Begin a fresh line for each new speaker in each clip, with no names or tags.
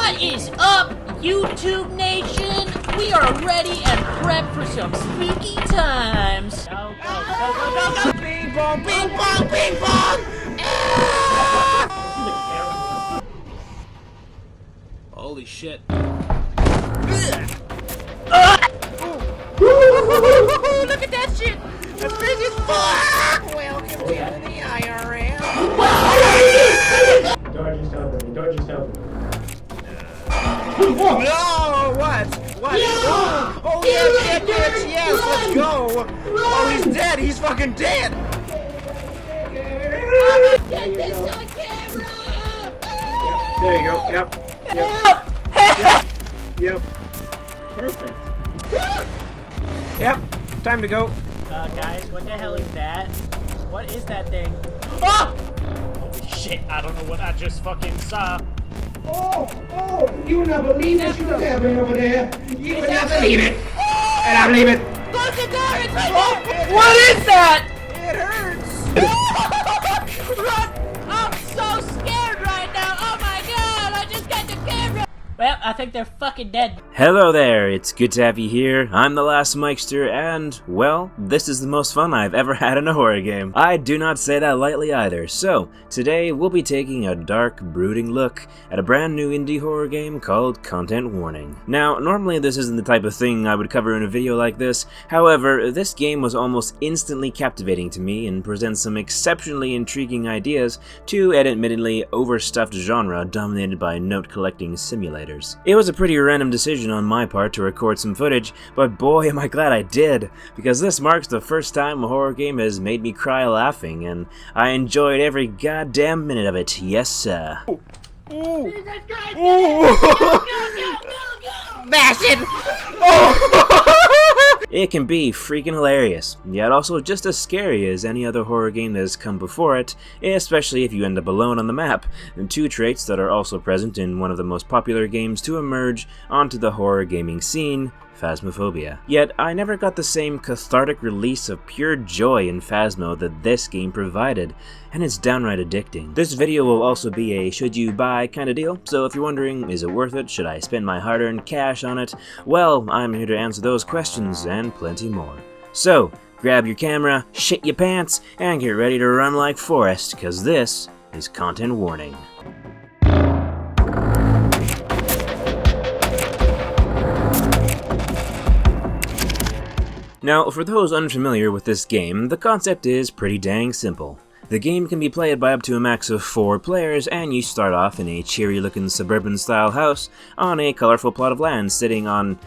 What is up, YouTube Nation? We are ready and prepped for some spooky times. Go, go, go, go, go, go! Bing bong, bing bong, bing bong!
Holy shit.
Look at that shit! That's crazy as fuck! Welcome to the IRL.
Door just opened. Door just opened.
No! What? What?
Yeah!
Oh, yes, yes, let's go! Oh, he's dead! He's fucking dead!
Get this on camera!
There you go. Yep. Yep. Perfect.
Yep, time to go.
Guys, what the hell is that? What is that thing? Oh!
Holy shit, I don't know what I just fucking saw.
Oh, you would not believe what you was happening over there. You would not believe it. And I believe it.
Close the door! It's right there! What is that?
It hurts!
Run! I'm so scared right now! Oh my god! I just got the camera! Well, I think they're fucking dead.
Hello there, it's good to have you here. I'm the Last Mikester, and, well, this is the most fun I've ever had in a horror game. I do not say that lightly either. So, today we'll be taking a dark, brooding look at a brand new indie horror game called Content Warning. Now, normally this isn't the type of thing I would cover in a video like this. However, this game was almost instantly captivating to me and presents some exceptionally intriguing ideas to an admittedly overstuffed genre dominated by note-collecting simulators. It was a pretty random decision on my part to record some footage, but boy am I glad I did, because this marks the first time a horror game has made me cry laughing, and I enjoyed every goddamn minute of it, yes sir.
Mash it!
It can be freaking hilarious, yet also just as scary as any other horror game that has come before it, especially if you end up alone on the map, and two traits that are also present in one of the most popular games to emerge onto the horror gaming scene, Phasmophobia. Yet, I never got the same cathartic release of pure joy in Phasmo that this game provided, and it's downright addicting. This video will also be a should you buy kind of deal, so if you're wondering, is it worth it, should I spend my hard-earned cash on it, well, I'm here to answer those questions and plenty more. So, grab your camera, shit your pants, and get ready to run like Forrest, cause this is Content Warning. Now, for those unfamiliar with this game, the concept is pretty dang simple. The game can be played by up to a max of 4 players, and you start off in a cheery-looking suburban-style house on a colorful plot of land sitting on,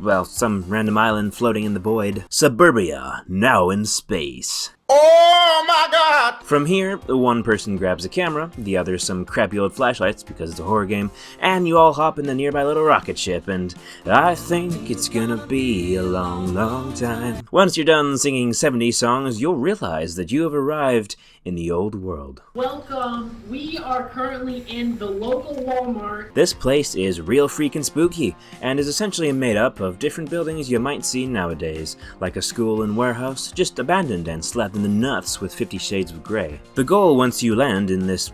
well, some random island floating in the void. Suburbia, now in space.
Oh my god!
From here, one person grabs a camera, the other some crappy old flashlights because it's a horror game, and you all hop in the nearby little rocket ship, and I think it's gonna be a long, long time. Once you're done singing 70s songs, you'll realize that you have arrived in the old world.
Welcome. We are currently in the local Walmart.
This place is real freaking spooky, and is essentially made up of different buildings you might see nowadays, like a school and warehouse, just abandoned and slapped in the nuts with 50 Shades of Grey. The goal once you land in this,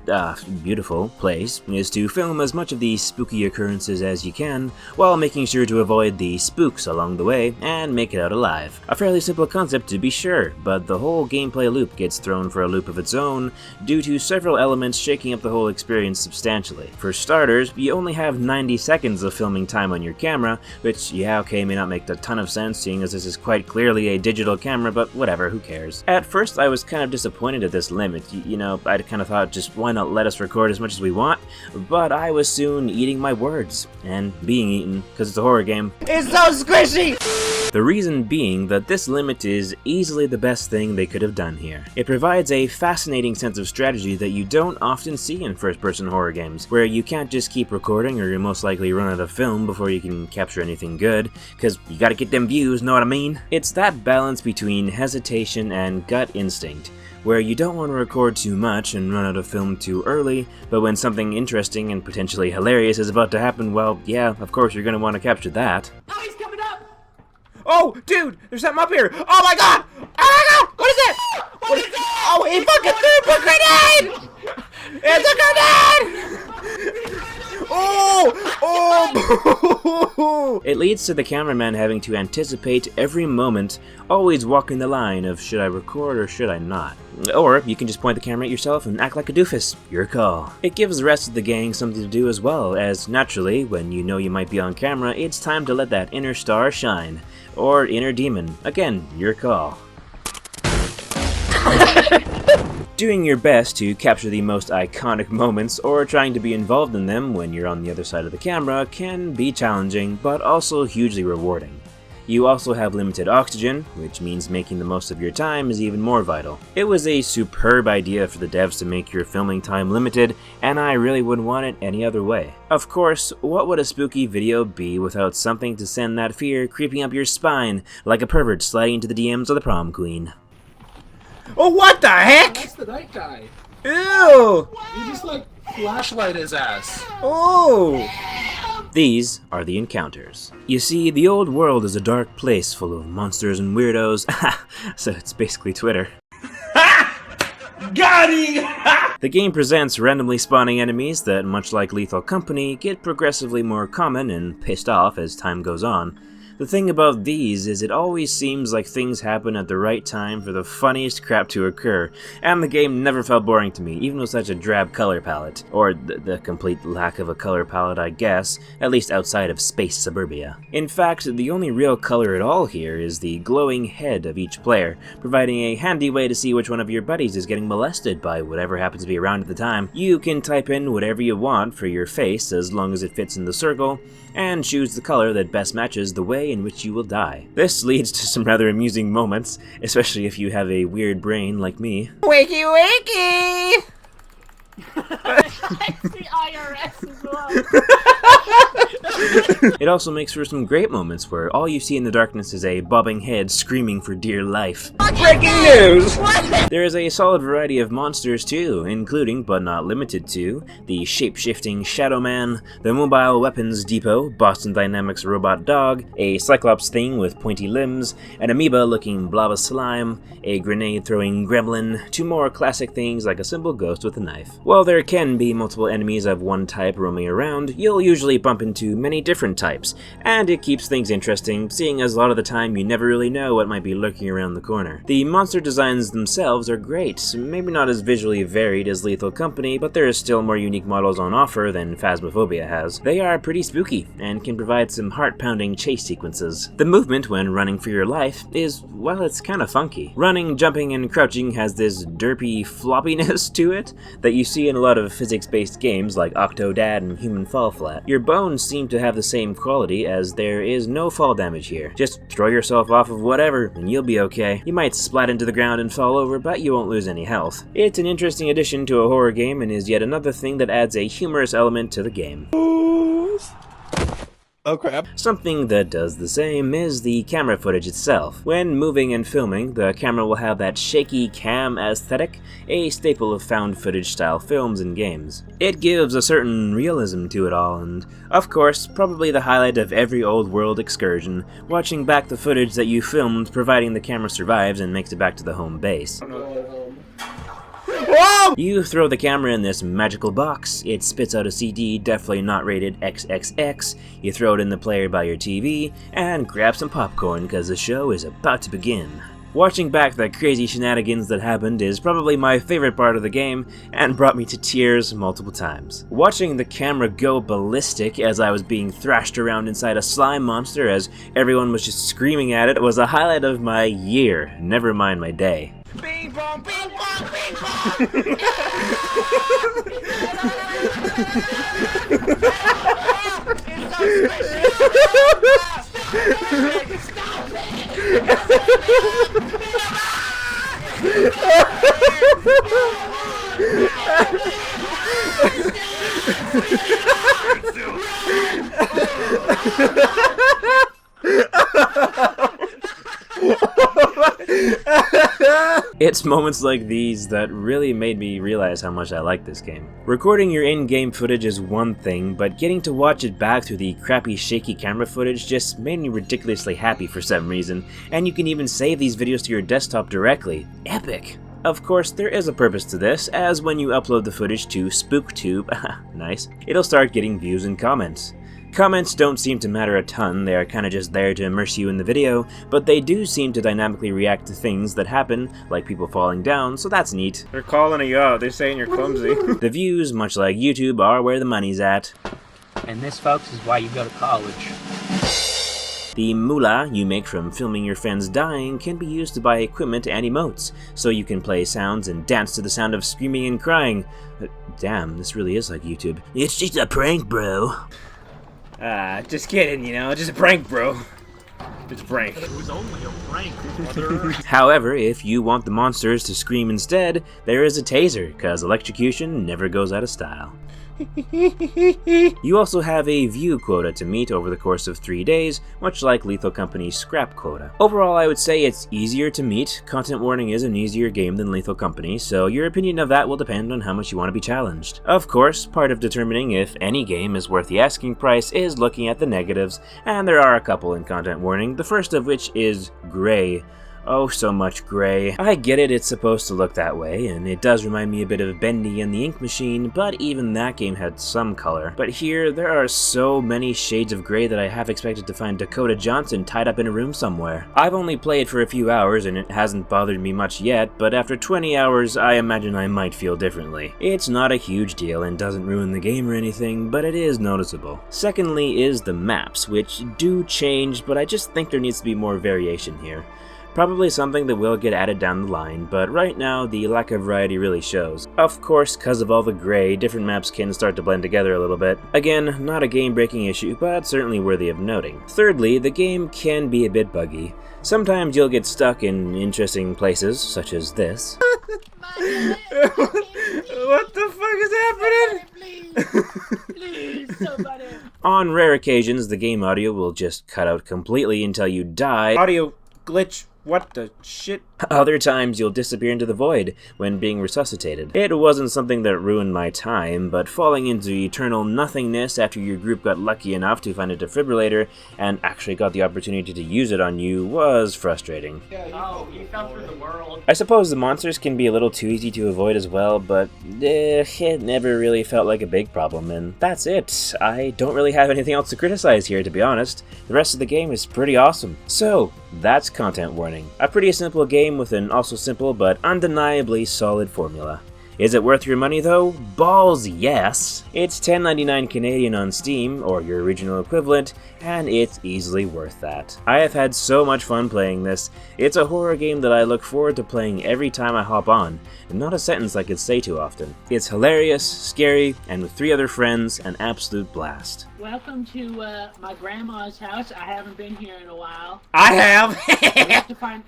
beautiful place is to film as much of these spooky occurrences as you can, while making sure to avoid the spooks along the way and make it out alive. A fairly simple concept to be sure, but the whole gameplay loop gets thrown for a loop of its own due to several elements shaking up the whole experience substantially. For starters, you only have 90 seconds of filming time on your camera, which, yeah, okay, may not make a ton of sense seeing as this is quite clearly a digital camera, but whatever, who cares. At first I was kind of disappointed at this limit, you know, I kind of thought just why not let us record as much as we want, but I was soon eating my words, and being eaten, because it's a horror game.
It's so squishy!
The reason being that this limit is easily the best thing they could have done here. It provides a fascinating sense of strategy that you don't often see in first-person horror games, where you can't just keep recording or you'll most likely run out of film before you can capture anything good, cause you gotta get them views, know what I mean? It's that balance between hesitation and gut instinct, where you don't want to record too much and run out of film too early, but when something interesting and potentially hilarious is about to happen, well, yeah, of course you're gonna want to capture that.
Oh, he's coming up!
Oh, dude, there's something up here! Oh my god! Oh my god! What is it? What is it? Oh, he fucking threw a grenade! It's a grenade! Oh!
It leads to the cameraman having to anticipate every moment, always walking the line of should I record or should I not. Or you can just point the camera at yourself and act like a doofus. Your call. It gives the rest of the gang something to do as well, as naturally, when you know you might be on camera, it's time to let that inner star shine. Or inner demon. Again, your call. Doing your best to capture the most iconic moments or trying to be involved in them when you're on the other side of the camera can be challenging, but also hugely rewarding. You also have limited oxygen, which means making the most of your time is even more vital. It was a superb idea for the devs to make your filming time limited, and I really wouldn't want it any other way. Of course, what would a spooky video be without something to send that fear creeping up your spine like a pervert sliding into the DMs of the prom queen?
Oh, what the heck?
That's the night guy.
Ew!
You just like flashlight his ass.
Oh!
These are the encounters. You see, the old world is a dark place full of monsters and weirdos, so it's basically Twitter.
Got him!
The game presents randomly spawning enemies that, much like Lethal Company, get progressively more common and pissed off as time goes on. The thing about these is it always seems like things happen at the right time for the funniest crap to occur, and the game never felt boring to me, even with such a drab color palette. Or the complete lack of a color palette, I guess, at least outside of space suburbia. In fact, the only real color at all here is the glowing head of each player, providing a handy way to see which one of your buddies is getting molested by whatever happens to be around at the time. You can type in whatever you want for your face as long as it fits in the circle, and choose the color that best matches the way in which you will die. This leads to some rather amusing moments, especially if you have a weird brain like me.
Wakey wakey!
It's the IRS as well.
It also makes for some great moments where all you see in the darkness is a bobbing head screaming for dear life.
Breaking news!
There is a solid variety of monsters too, including, but not limited to, the shape-shifting Shadow Man, the Mobile Weapons Depot, Boston Dynamics Robot Dog, a Cyclops thing with pointy limbs, an amoeba-looking blob of slime, a grenade-throwing gremlin, two more classic things like a simple ghost with a knife. While there can be multiple enemies of one type roaming around, you'll usually bump into many different types, and it keeps things interesting, seeing as a lot of the time you never really know what might be lurking around the corner. The monster designs themselves are great, maybe not as visually varied as Lethal Company, but there is still more unique models on offer than Phasmophobia has. They are pretty spooky, and can provide some heart-pounding chase sequences. The movement when running for your life is, well, it's kinda funky. Running, jumping, and crouching has this derpy floppiness to it that you see in a lot of physics-based games like Octodad and Human Fall Flat. Your bones seem to have the same quality as there is no fall damage here. Just throw yourself off of whatever and you'll be okay. You might splat into the ground and fall over, but you won't lose any health. It's an interesting addition to a horror game and is yet another thing that adds a humorous element to the game.
Oh crap.
Something that does the same is the camera footage itself. When moving and filming, the camera will have that shaky cam aesthetic, a staple of found footage style films and games. It gives a certain realism to it all, and of course, probably the highlight of every old world excursion, watching back the footage that you filmed providing the camera survives and makes it back to the home base.
Whoa!
You throw the camera in this magical box, it spits out a CD definitely not rated XXX, you throw it in the player by your TV, and grab some popcorn because the show is about to begin. Watching back the crazy shenanigans that happened is probably my favorite part of the game, and brought me to tears multiple times. Watching the camera go ballistic as I was being thrashed around inside a slime monster as everyone was just screaming at it was a highlight of my year, never mind my day.
Bing bong, bing bong, bing bong!
It's moments like these that really made me realize how much I like this game. Recording your in-game footage is one thing, but getting to watch it back through the crappy shaky camera footage just made me ridiculously happy for some reason, and you can even save these videos to your desktop directly. Epic! Of course, there is a purpose to this, as when you upload the footage to SpookTube, nice, it'll start getting views and comments. Comments don't seem to matter a ton, they are kinda just there to immerse you in the video, but they do seem to dynamically react to things that happen, like people falling down, so that's neat.
They're calling you out. They're saying you're clumsy.
The views, much like YouTube, are where the money's at.
And this, folks, is why you go to college.
The moolah you make from filming your friends dying can be used to buy equipment and emotes, so you can play sounds and dance to the sound of screaming and crying. Damn, this really is like YouTube. It's just a prank, bro.
Just kidding, you know, just a prank, bro. Just a prank.
It was only a prank, brother.
However, if you want the monsters to scream instead, there is a taser, cause electrocution never goes out of style. You also have a view quota to meet over the course of 3 days, much like Lethal Company's scrap quota. Overall, I would say it's easier to meet. Content warning is an easier game than Lethal Company, so your opinion of that will depend on how much you want to be challenged. Of course, part of determining if any game is worth the asking price is looking at the negatives, and there are a couple in content warning, the first of which is gray. Oh, so much gray. I get it, it's supposed to look that way, and it does remind me a bit of Bendy and the Ink Machine, but even that game had some color. But here, there are so many shades of gray that I half expected to find Dakota Johnson tied up in a room somewhere. I've only played for a few hours, and it hasn't bothered me much yet, but after 20 hours, I imagine I might feel differently. It's not a huge deal and doesn't ruin the game or anything, but it is noticeable. Secondly is the maps, which do change, but I just think there needs to be more variation here. Probably something that will get added down the line, but right now the lack of variety really shows. Of course, cause of all the gray, different maps can start to blend together a little bit. Again, not a game-breaking issue, but certainly worthy of noting. Thirdly, the game can be a bit buggy. Sometimes you'll get stuck in interesting places, such as this.
What the fuck is happening?
Please, somebody.
On rare occasions, the game audio will just cut out completely until you die.
Audio glitch. What the shit?
Other times you'll disappear into the void when being resuscitated. It wasn't something that ruined my time, but falling into eternal nothingness after your group got lucky enough to find a defibrillator and actually got the opportunity to use it on you was frustrating.
Oh, you fell through the world.
I suppose the monsters can be a little too easy to avoid as well, but it never really felt like a big problem, and that's it. I don't really have anything else to criticize here, to be honest. The rest of the game is pretty awesome. So, that's Content Warning. A pretty simple game with an also simple but undeniably solid formula. Is it worth your money though? Balls yes! It's $10.99 Canadian on Steam, or your regional equivalent, and it's easily worth that. I have had so much fun playing this. It's a horror game that I look forward to playing every time I hop on, and not a sentence I could say too often. It's hilarious, scary, and with 3 other friends, an absolute blast.
Welcome to my grandma's house. I haven't been here in a while.
I have!
We have to find...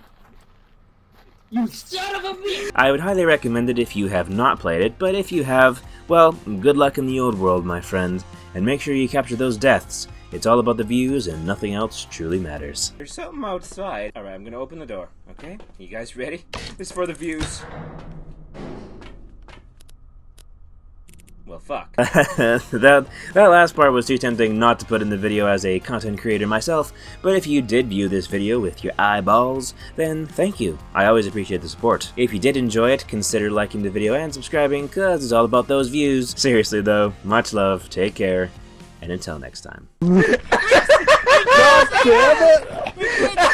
You son of a bitch!
I would highly recommend it if you have not played it, but if you have, well, good luck in the old world, my friend, and make sure you capture those deaths. It's all about the views and nothing else truly matters.
There's something outside. Alright, I'm gonna open the door, okay? You guys ready? This is for the views. Well, fuck.
that last part was too tempting not to put in the video as a content creator myself, but if you did view this video with your eyeballs, then thank you. I always appreciate the support. If you did enjoy it, consider liking the video and subscribing, cause it's all about those views. Seriously though, much love, take care, and until next time.
God damn it!